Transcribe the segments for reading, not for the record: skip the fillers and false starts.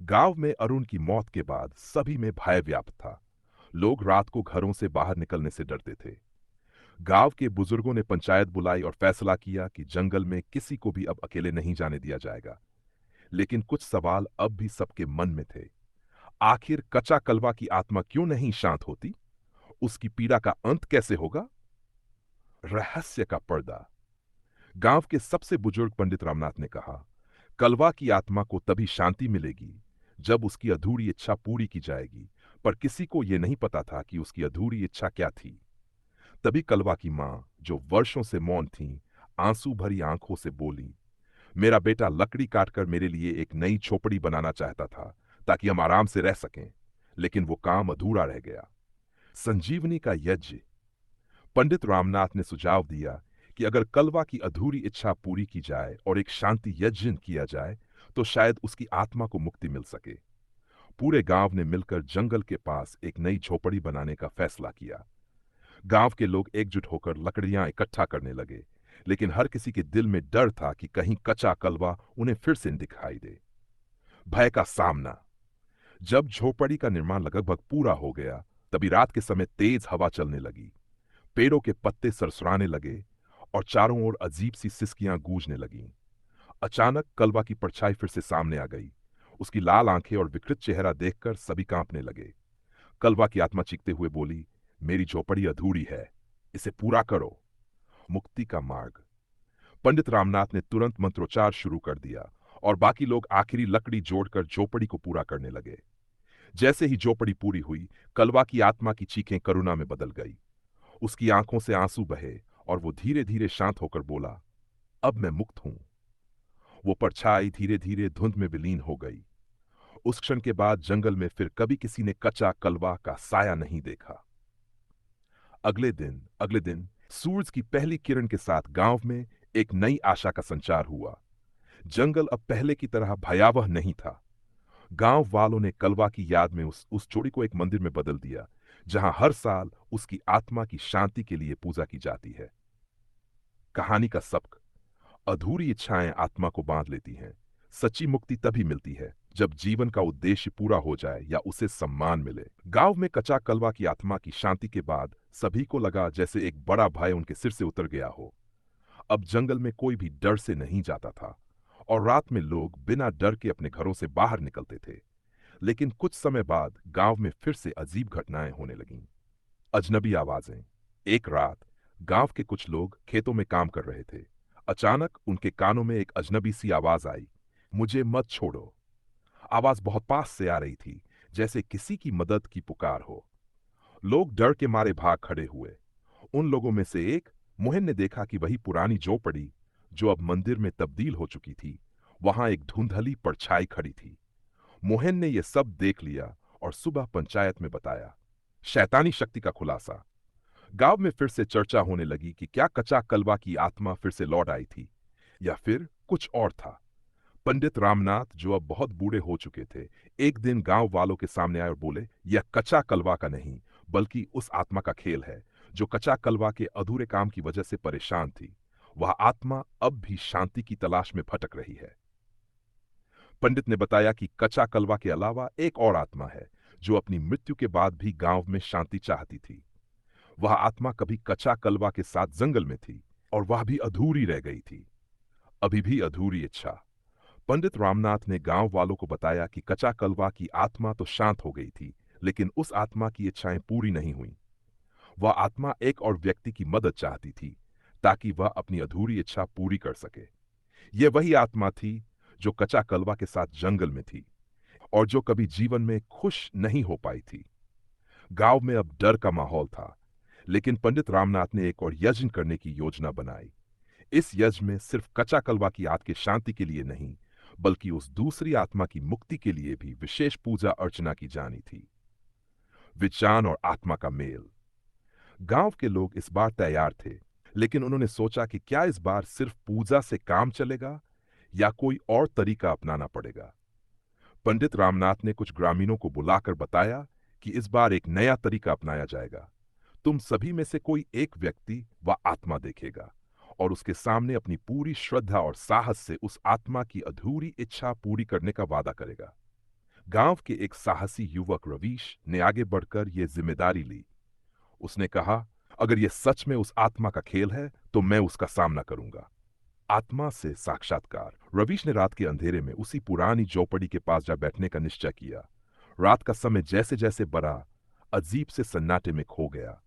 गांव में अरुण की मौत के बाद सभी में भय व्याप्त था। लोग रात को घरों से बाहर निकलने से डरते थे। गांव के बुजुर्गों ने पंचायत बुलाई और फैसला किया कि जंगल में किसी को भी अब अकेले नहीं जाने दिया जाएगा। लेकिन कुछ सवाल अब भी सबके मन में थे। आखिर कच्चा कलवा की आत्मा क्यों नहीं शांत होती? उसकी पीड़ा का अंत कैसे होगा? रहस्य का पर्दा। गांव के सबसे बुजुर्ग पंडित रामनाथ ने कहा, कलवा की आत्मा को तभी शांति मिलेगी जब उसकी अधूरी इच्छा पूरी की जाएगी। पर किसी को यह नहीं पता था कि उसकी अधूरी इच्छा क्या थी। तभी कलवा की मां, जो वर्षों से मौन थी, आंसू भरी आंखों से बोली, मेरा बेटा लकड़ी काटकर मेरे लिए एक नई झोपड़ी बनाना चाहता था ताकि हम आराम से रह सकें, लेकिन वो काम अधूरा रह गया। संजीवनी का यज्ञ। पंडित रामनाथ ने सुझाव दिया कि अगर कलवा की अधूरी इच्छा पूरी की जाए और एक शांति यज्ञ किया जाए तो शायद उसकी आत्मा को मुक्ति मिल सके। पूरे गांव ने मिलकर जंगल के पास एक नई झोपड़ी बनाने का फैसला किया। गांव के लोग एकजुट होकर लकड़ियां इकट्ठा करने लगे, लेकिन हर किसी के दिल में डर था कि कहीं कच्चा कलवा उन्हें फिर से दिखाई दे। भय का सामना। जब झोपड़ी का निर्माण लगभग पूरा हो गया, तभी रात के समय तेज हवा चलने लगी। पेड़ों के पत्ते सरसराने लगे और चारों ओर अजीब सी सिसकियां गूंजने लगीं। अचानक कलवा की परछाई फिर से सामने आ गई। उसकी लाल आंखें और विकृत चेहरा देखकर सभी कांपने लगे। कलवा की आत्मा चीखते हुए बोली, मेरी झोपड़ी अधूरी है, इसे पूरा करो। मुक्ति का मार्ग। पंडित रामनाथ ने तुरंत मंत्रोच्चार शुरू कर दिया और बाकी लोग आखिरी लकड़ी जोड़कर झोपड़ी को पूरा करने लगे। जैसे ही झोपड़ी पूरी हुई, कलवा की आत्मा की चीखें करुणा में बदल गई। उसकी आंखों से आंसू बहे और वो धीरे धीरे शांत होकर बोला, अब मैं मुक्त हूं। वो परछाई धीरे धीरे धुंध में विलीन हो गई। उस क्षण के बाद जंगल में फिर कभी किसी ने कच्चा कलवा का साया नहीं देखा। अगले दिन सूरज की पहली किरण के साथ गांव में एक नई आशा का संचार हुआ। जंगल अब पहले की तरह भयावह नहीं था। गांव वालों ने कलवा की याद में उस जोड़ी को एक मंदिर में बदल दिया, जहां हर साल उसकी आत्मा की शांति के लिए पूजा की जाती है। कहानी का सबक। अधूरी इच्छाएं आत्मा को बांध लेती हैं। सच्ची मुक्ति तभी मिलती है जब जीवन का उद्देश्य पूरा हो जाए या उसे सम्मान मिले। गांव में कच्चा कलवा की आत्मा की शांति के बाद सभी को लगा जैसे एक बड़ा भय उनके सिर से उतर गया हो। अब जंगल में कोई भी डर से नहीं जाता था और रात में लोग बिना डर के अपने घरों से बाहर निकलते थे। लेकिन कुछ समय बाद गांव में फिर से अजीब घटनाएं होने लगीं। अजनबी आवाजें। एक रात गांव के कुछ लोग खेतों में काम कर रहे थे। अचानक उनके कानों में एक अजनबी सी आवाज आई, मुझे मत छोड़ो। आवाज बहुत पास से आ रही थी, जैसे किसी की मदद की पुकार हो। लोग डर के मारे भाग खड़े हुए। उन लोगों में से एक मोहन ने देखा कि वही पुरानी झोपड़ी, जो अब मंदिर में तब्दील हो चुकी थी, वहां एक धुंधली परछाई खड़ी थी। मोहन ने यह सब देख लिया और सुबह पंचायत में बताया। शैतानी शक्ति का खुलासा। गांव में फिर से चर्चा होने लगी कि क्या कच्चा कलवा की आत्मा फिर से लौट आई थी या फिर कुछ और था। पंडित रामनाथ, जो अब बहुत बूढ़े हो चुके थे, एक दिन गांव वालों के सामने आए और बोले, यह कच्चा कलवा का नहीं बल्कि उस आत्मा का खेल है जो कच्चा कलवा के अधूरे काम की वजह से परेशान थी। वह आत्मा अब भी शांति की तलाश में भटक रही है। पंडित ने बताया कि कच्चा कलवा के अलावा एक और आत्मा है जो अपनी मृत्यु के बाद भी गांव में शांति चाहती थी। वह आत्मा कभी कच्चा कलवा के साथ जंगल में थी और वह भी अधूरी रह गई थी। अभी भी अधूरी इच्छा। पंडित रामनाथ ने गांव वालों को बताया कि कच्चा कलवा की आत्मा तो शांत हो गई थी, लेकिन उस आत्मा की इच्छाएं पूरी नहीं हुई। वह आत्मा एक और व्यक्ति की मदद चाहती थी ताकि वह अपनी अधूरी इच्छा पूरी कर सके। यह वही आत्मा थी जो कच्चा कलवा के साथ जंगल में थी और जो कभी जीवन में खुश नहीं हो पाई थी। गांव में अब डर का माहौल था, लेकिन पंडित रामनाथ ने एक और यज्ञ करने की योजना बनाई। इस यज्ञ में सिर्फ कच्चा कलवा की आत्मा की शांति के लिए नहीं, बल्कि उस दूसरी आत्मा की मुक्ति के लिए भी विशेष पूजा अर्चना की जानी थी। विज्ञान और आत्मा का मेल। गांव के लोग इस बार तैयार थे, लेकिन उन्होंने सोचा कि क्या इस बार सिर्फ पूजा से काम चलेगा या कोई और तरीका अपनाना पड़ेगा। पंडित रामनाथ ने कुछ ग्रामीणों को बुलाकर बताया कि इस बार एक नया तरीका अपनाया जाएगा। तुम सभी में से कोई एक व्यक्ति व आत्मा देखेगा और उसके सामने अपनी पूरी श्रद्धा और साहस से उस आत्मा की अधूरी इच्छा पूरी करने का वादा करेगा। गांव के एक साहसी युवक रवीश ने आगे बढ़कर यह जिम्मेदारी ली। उसने कहा, अगर यह सच में उस आत्मा का खेल है तो मैं उसका सामना करूंगा। आत्मा से साक्षात्कार। रवीश ने रात के अंधेरे में उसी पुरानी चौपड़ी के पास जा बैठने का निश्चय किया। रात का समय जैसे जैसे बढ़ा, अजीब से सन्नाटे में खो गया।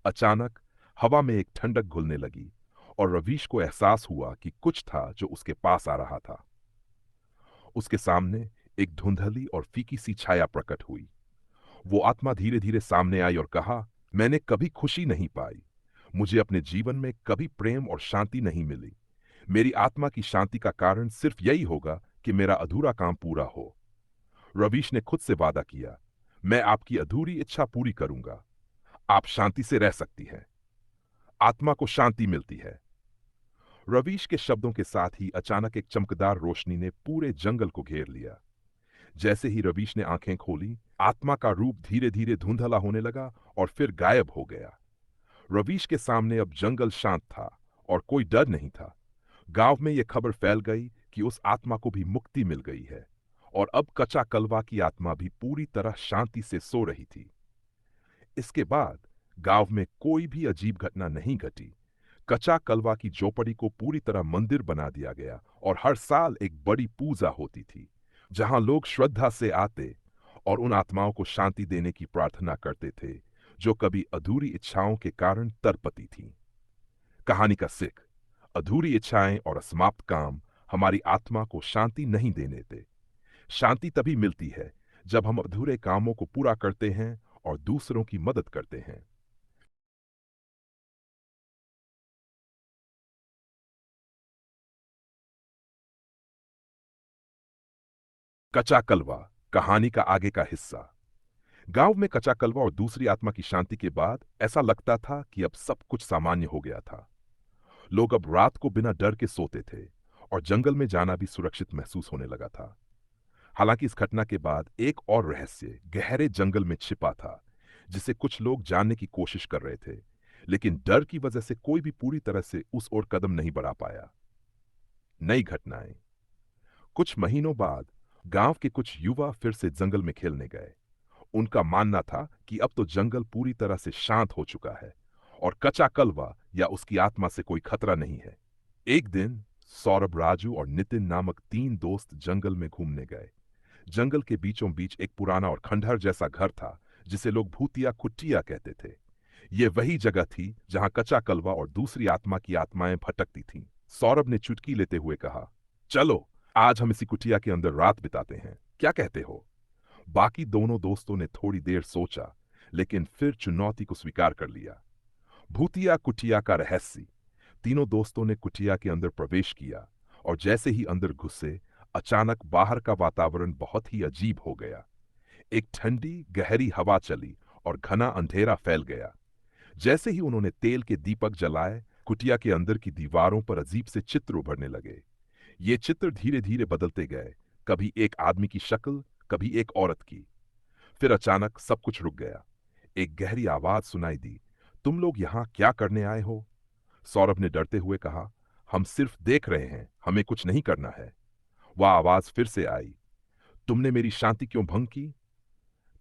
अचानक हवा में एक ठंडक घुलने लगी और रवीश को एहसास हुआ कि कुछ था जो उसके पास आ रहा था। उसके सामने एक धुंधली और फीकी सी छाया प्रकट हुई। वो आत्मा धीरे धीरे सामने आई और कहा, मैंने कभी खुशी नहीं पाई। मुझे अपने जीवन में कभी प्रेम और शांति नहीं मिली। मेरी आत्मा की शांति का कारण सिर्फ यही होगा कि मेरा अधूरा काम पूरा हो। रवीश ने खुद से वादा किया, मैं आपकी अधूरी इच्छा पूरी करूंगा। आप शांति से रह सकती हैं। आत्मा को शांति मिलती है। रवीश के शब्दों के साथ ही अचानक एक चमकदार रोशनी ने पूरे जंगल को घेर लिया। जैसे ही रवीश ने आंखें खोली, आत्मा का रूप धीरे धीरे धुंधला होने लगा और फिर गायब हो गया। रवीश के सामने अब जंगल शांत था और कोई डर नहीं था। गांव में यह खबर फैल गई कि उस आत्मा को भी मुक्ति मिल गई है और अब कच्चा कलवा की आत्मा भी पूरी तरह शांति से सो रही थी। इसके बाद गांव में कोई भी अजीब घटना नहीं घटी। कच्चा कलवा की झोपड़ी को पूरी तरह मंदिर बना दिया गया और हर साल एक बड़ी पूजा होती थी, जहां लोग श्रद्धा से आते और उन आत्माओं को शांति देने की प्रार्थना करते थे जो कभी अधूरी इच्छाओं के कारण तड़पती थीं। कहानी का सीख। अधूरी इच्छाएं और असमाप्त काम हमारी आत्मा को शांति नहीं देने देते। शांति तभी मिलती है जब हम अधूरे कामों को पूरा करते हैं और दूसरों की मदद करते हैं। कच्चा कलवा, कहानी का आगे का हिस्सा। गांव में कच्चा कलवा और दूसरी आत्मा की शांति के बाद ऐसा लगता था कि अब सब कुछ सामान्य हो गया था। लोग अब रात को बिना डर के सोते थे और जंगल में जाना भी सुरक्षित महसूस होने लगा था। हालांकि इस घटना के बाद एक और रहस्य गहरे जंगल में छिपा था, जिसे कुछ लोग जानने की कोशिश कर रहे थे, लेकिन डर की वजह से कोई भी पूरी तरह से उस ओर कदम नहीं बढ़ा पाया। नई घटनाएं। कुछ महीनों बाद गांव के कुछ युवा फिर से जंगल में खेलने गए। उनका मानना था कि अब तो जंगल पूरी तरह से शांत हो चुका है और कच्चा कलवा या उसकी आत्मा से कोई खतरा नहीं है। एक दिन सौरभ, राजू और नितिन नामक तीन दोस्त जंगल में घूमने गए। जंगल के बीचों बीच एक पुराना और खंडहर जैसा घर था, जिसे लोग भूतिया कुटिया कहते थे। यह वही जगह थी जहां कच्चा कलवा और दूसरी आत्मा की आत्माएं भटकती थीं। सौरभ ने चुटकी लेते हुए कहा, चलो आज हम इसी कुटिया के अंदर रात बिताते हैं, क्या कहते हो? बाकी दोनों दोस्तों ने थोड़ी देर सोचा, लेकिन फिर चुनौती को स्वीकार कर लिया। भूतिया कुटिया का रहस्य। तीनों दोस्तों ने कुटिया के अंदर प्रवेश किया और जैसे ही अंदर घुसे, अचानक बाहर का वातावरण बहुत ही अजीब हो गया। एक ठंडी गहरी हवा चली और घना अंधेरा फैल गया। जैसे ही उन्होंने तेल के दीपक जलाए, कुटिया के अंदर की दीवारों पर अजीब से चित्र उभरने लगे। ये चित्र धीरे धीरे बदलते गए, कभी एक आदमी की शक्ल, कभी एक औरत की। फिर अचानक सब कुछ रुक गया। एक गहरी आवाज सुनाई दी, तुम लोग यहां क्या करने आए हो? सौरभ ने डरते हुए कहा, हम सिर्फ देख रहे हैं, हमें कुछ नहीं करना है। वह आवाज फिर से आई, तुमने मेरी शांति क्यों भंग की?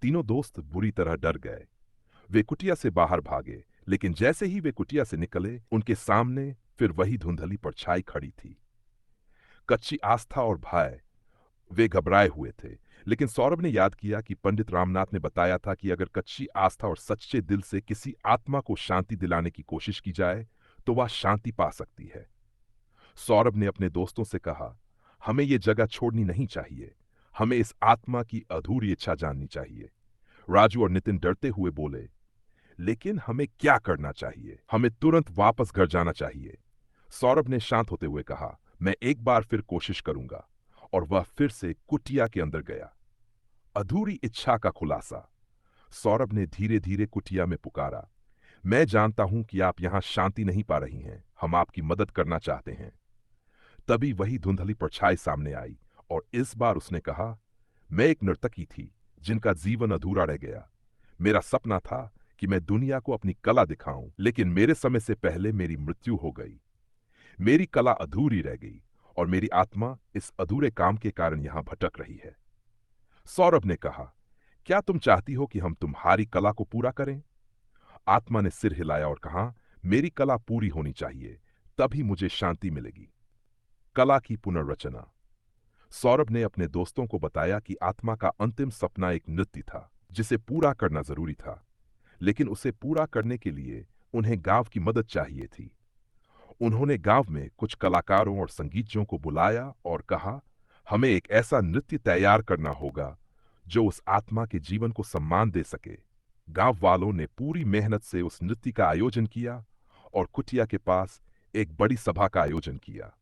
तीनों दोस्त बुरी तरह डर गए। वे कुटिया से बाहर भागे, लेकिन जैसे ही वे कुटिया से निकले, उनके सामने फिर वही धुंधली परछाई खड़ी थी। कच्ची आस्था और भय। वे घबराए हुए थे, लेकिन सौरभ ने याद किया कि पंडित रामनाथ ने बताया था कि अगर कच्ची आस्था और सच्चे दिल से किसी आत्मा को शांति दिलाने की कोशिश की जाए तो वह शांति पा सकती है। सौरभ ने अपने दोस्तों से कहा, हमें यह जगह छोड़नी नहीं चाहिए। हमें इस आत्मा की अधूरी इच्छा जाननी चाहिए। राजू और नितिन डरते हुए बोले, लेकिन हमें क्या करना चाहिए? हमें तुरंत वापस घर जाना चाहिए। सौरभ ने शांत होते हुए कहा, मैं एक बार फिर कोशिश करूंगा। और वह फिर से कुटिया के अंदर गया। अधूरी इच्छा का खुलासा। सौरभ ने धीरे धीरे कुटिया में पुकारा, मैं जानता हूं कि आप यहां शांति नहीं पा रही हैं, हम आपकी मदद करना चाहते हैं। तभी वही धुंधली परछाई सामने आई और इस बार उसने कहा, मैं एक नर्तकी थी जिनका जीवन अधूरा रह गया। मेरा सपना था कि मैं दुनिया को अपनी कला दिखाऊं, लेकिन मेरे समय से पहले मेरी मृत्यु हो गई। मेरी कला अधूरी रह गई और मेरी आत्मा इस अधूरे काम के कारण यहां भटक रही है। सौरभ ने कहा, क्या तुम चाहती हो कि हम तुम्हारी कला को पूरा करें? आत्मा ने सिर हिलाया और कहा, मेरी कला पूरी होनी चाहिए, तभी मुझे शांति मिलेगी। कला की पुनर्रचना। सौरभ ने अपने दोस्तों को बताया कि आत्मा का अंतिम सपना एक नृत्य था, जिसे पूरा करना जरूरी था, लेकिन उसे पूरा करने के लिए उन्हें गांव की मदद चाहिए थी। उन्होंने गांव में कुछ कलाकारों और संगीतज्ञों को बुलाया और कहा, हमें एक ऐसा नृत्य तैयार करना होगा जो उस आत्मा के जीवन को सम्मान दे सके। गांव वालों ने पूरी मेहनत से उस नृत्य का आयोजन किया और कुटिया के पास एक बड़ी सभा का आयोजन किया।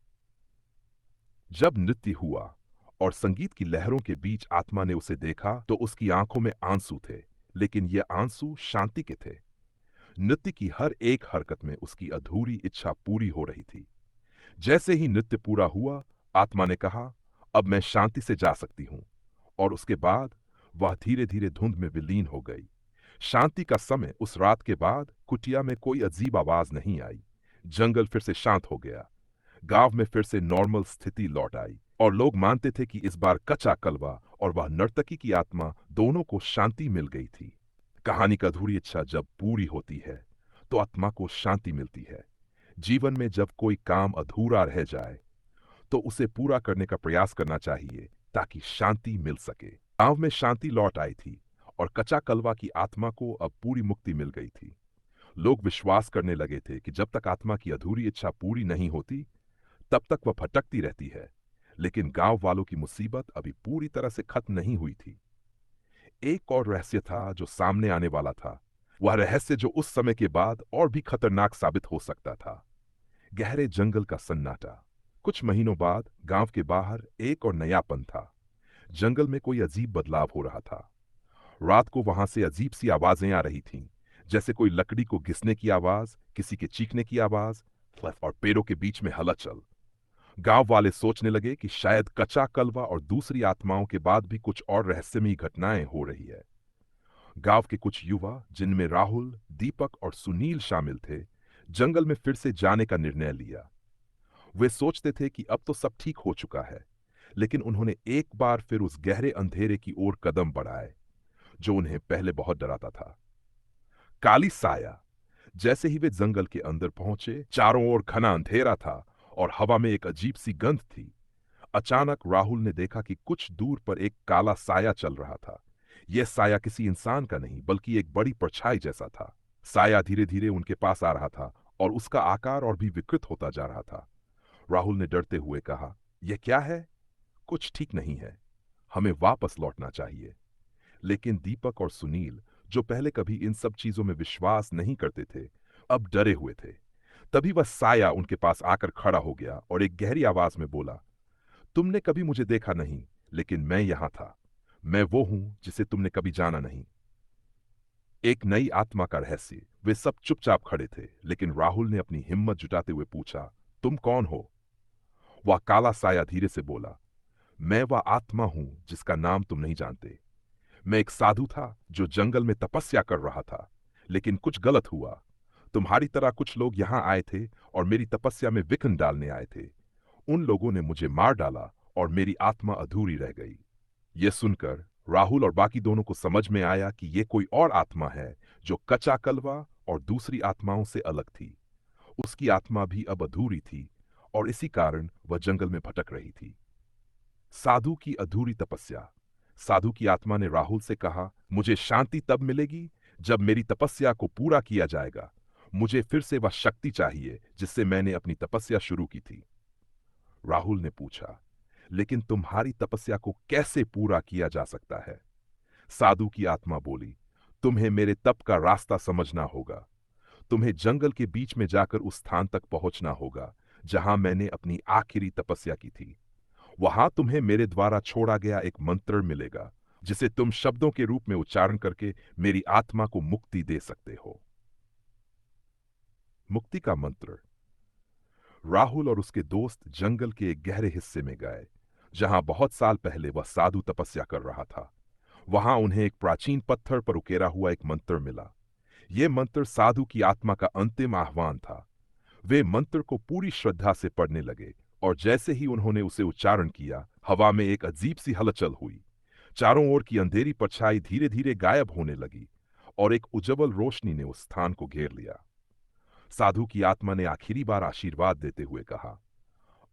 जब नृत्य हुआ और संगीत की लहरों के बीच आत्मा ने उसे देखा तो उसकी आंखों में आंसू थे, लेकिन ये आंसू शांति के थे। नृत्य की हर एक हरकत में उसकी अधूरी इच्छा पूरी हो रही थी। जैसे ही नृत्य पूरा हुआ, आत्मा ने कहा, अब मैं शांति से जा सकती हूं। और उसके बाद वह धीरे धीरे धुंध में विलीन हो गई। शांति का समय उस रात के बाद कुटिया में कोई अजीब आवाज नहीं आई। जंगल फिर से शांत हो गया। गांव में फिर से नॉर्मल स्थिति लौट आई और लोग मानते थे कि इस बार कच्चा कलवा और वह नर्तकी की आत्मा दोनों को शांति मिल गई थी। कहानी की अधूरी इच्छा जब पूरी होती है तो आत्मा को शांति मिलती है। जीवन में जब कोई काम अधूरा रह जाए तो उसे पूरा करने का प्रयास करना चाहिए ताकि शांति मिल सके। गांव में शांति लौट आई थी और कच्चा कलवा की आत्मा को अब पूरी मुक्ति मिल गई थी। लोग विश्वास करने लगे थे कि जब तक आत्मा की अधूरी इच्छा पूरी नहीं होती तब तक वह भटकती रहती है। लेकिन गांव वालों की मुसीबत अभी पूरी तरह से खत्म नहीं हुई थी। एक और रहस्य था जो सामने आने वाला था। वह रहस्य जो उस समय के बाद और भी खतरनाक साबित हो सकता था। गहरे जंगल का सन्नाटा। कुछ महीनों बाद गांव के बाहर एक और नयापन था। जंगल में कोई अजीब बदलाव हो रहा था। रात को वहां से अजीब सी आवाजें आ रही थीं, जैसे कोई लकड़ी को घिसने की आवाज, किसी के चीखने की आवाज और पेड़ों के बीच में हलचल। गांव वाले सोचने लगे कि शायद कच्चा कलवा और दूसरी आत्माओं के बाद भी कुछ और रहस्यमयी घटनाएं हो रही है। गांव के कुछ युवा, जिनमें राहुल, दीपक और सुनील शामिल थे, जंगल में फिर से जाने का निर्णय लिया। वे सोचते थे कि अब तो सब ठीक हो चुका है, लेकिन उन्होंने एक बार फिर उस गहरे अंधेरे की ओर कदम बढ़ाए जो उन्हें पहले बहुत डराता था। काली साया। जैसे ही वे जंगल के अंदर पहुंचे, चारों ओर घना अंधेरा था और हवा में एक अजीब सी गंध थी। अचानक राहुल ने देखा कि कुछ दूर पर एक काला साया चल रहा था। यह साया किसी इंसान का नहीं बल्कि एक बड़ी परछाई जैसा था। साया धीरे धीरे उनके पास आ रहा था और उसका आकार और भी विकृत होता जा रहा था। राहुल ने डरते हुए कहा, यह क्या है? कुछ ठीक नहीं है, हमें वापस लौटना चाहिए। लेकिन दीपक और सुनील, जो पहले कभी इन सब चीजों में विश्वास नहीं करते थे, अब डरे हुए थे। तभी वह साया उनके पास आकर खड़ा हो गया और एक गहरी आवाज में बोला, तुमने कभी मुझे देखा नहीं, लेकिन मैं यहां था। मैं वो हूं जिसे तुमने कभी जाना नहीं। एक नई आत्मा का रहस्य। वे सब चुपचाप खड़े थे, लेकिन राहुल ने अपनी हिम्मत जुटाते हुए पूछा, तुम कौन हो? वह काला साया धीरे से बोला, मैं वह आत्मा हूं जिसका नाम तुम नहीं जानते। मैं एक साधु था जो जंगल में तपस्या कर रहा था, लेकिन कुछ गलत हुआ। तुम्हारी तरह कुछ लोग यहां आए थे और मेरी तपस्या में विघ्न डालने आए थे। उन लोगों ने मुझे मार डाला और मेरी आत्मा अधूरी रह गई। यह सुनकर राहुल और बाकी दोनों को समझ में आया कि यह कोई और आत्मा है जो कच्चा कलवा और दूसरी आत्माओं से अलग थी। उसकी आत्मा भी अब अधूरी थी और इसी कारण वह जंगल में भटक रही थी। साधु की अधूरी तपस्या। साधु की आत्मा ने राहुल से कहा, मुझे शांति तब मिलेगी जब मेरी तपस्या को पूरा किया जाएगा। मुझे फिर से वह शक्ति चाहिए जिससे मैंने अपनी तपस्या शुरू की थी। राहुल ने पूछा, लेकिन तुम्हारी तपस्या को कैसे पूरा किया जा सकता है? साधु की आत्मा बोली, तुम्हें मेरे तप का रास्ता समझना होगा। तुम्हें जंगल के बीच में जाकर उस स्थान तक पहुंचना होगा जहां मैंने अपनी आखिरी तपस्या की थी। वहां तुम्हें मेरे द्वारा छोड़ा गया एक मंत्र मिलेगा जिसे तुम शब्दों के रूप में उच्चारण करके मेरी आत्मा को मुक्ति दे सकते हो। मुक्ति का मंत्र। राहुल और उसके दोस्त जंगल के एक गहरे हिस्से में गए जहां बहुत साल पहले वह साधु तपस्या कर रहा था। वहां उन्हें एक प्राचीन पत्थर पर उकेरा हुआ एक मंत्र मिला। यह मंत्र साधु की आत्मा का अंतिम आह्वान था। वे मंत्र को पूरी श्रद्धा से पढ़ने लगे और जैसे ही उन्होंने उसे उच्चारण किया, हवा में एक अजीब सी हलचल हुई। चारों ओर की अंधेरी परछाई धीरे धीरे गायब होने लगी और एक उज्जवल रोशनी ने उस स्थान को घेर लिया। साधु की आत्मा ने आखिरी बार आशीर्वाद देते हुए कहा,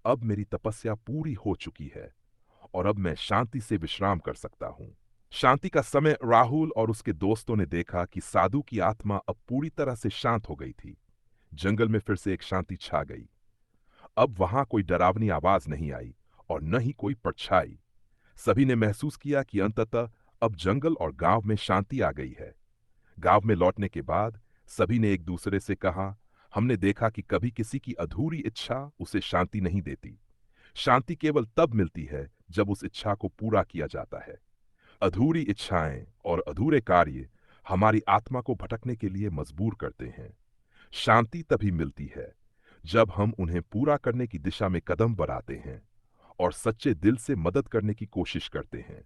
अब मेरी तपस्या पूरी हो चुकी है और अब मैं शांति से विश्राम कर सकता हूं। शांति का समय राहुल और उसके दोस्तों ने देखा कि साधु की आत्मा अब पूरी तरह से शांत हो गई थी। जंगल में फिर से एक शांति छा गई। अब वहां कोई डरावनी आवाज नहीं आई और न ही कोई परछाई। सभी ने महसूस किया कि अंततः अब जंगल और गांव में शांति आ गई है। गांव में लौटने के बाद सभी ने एक दूसरे से कहा, हमने देखा कि कभी किसी की अधूरी इच्छा उसे शांति नहीं देती। शांति केवल तब मिलती है जब उस इच्छा को पूरा किया जाता है। अधूरी इच्छाएं और अधूरे कार्य हमारी आत्मा को भटकने के लिए मजबूर करते हैं। शांति तभी मिलती है जब हम उन्हें पूरा करने की दिशा में कदम बढ़ाते हैं और सच्चे दिल से मदद करने की कोशिश करते हैं।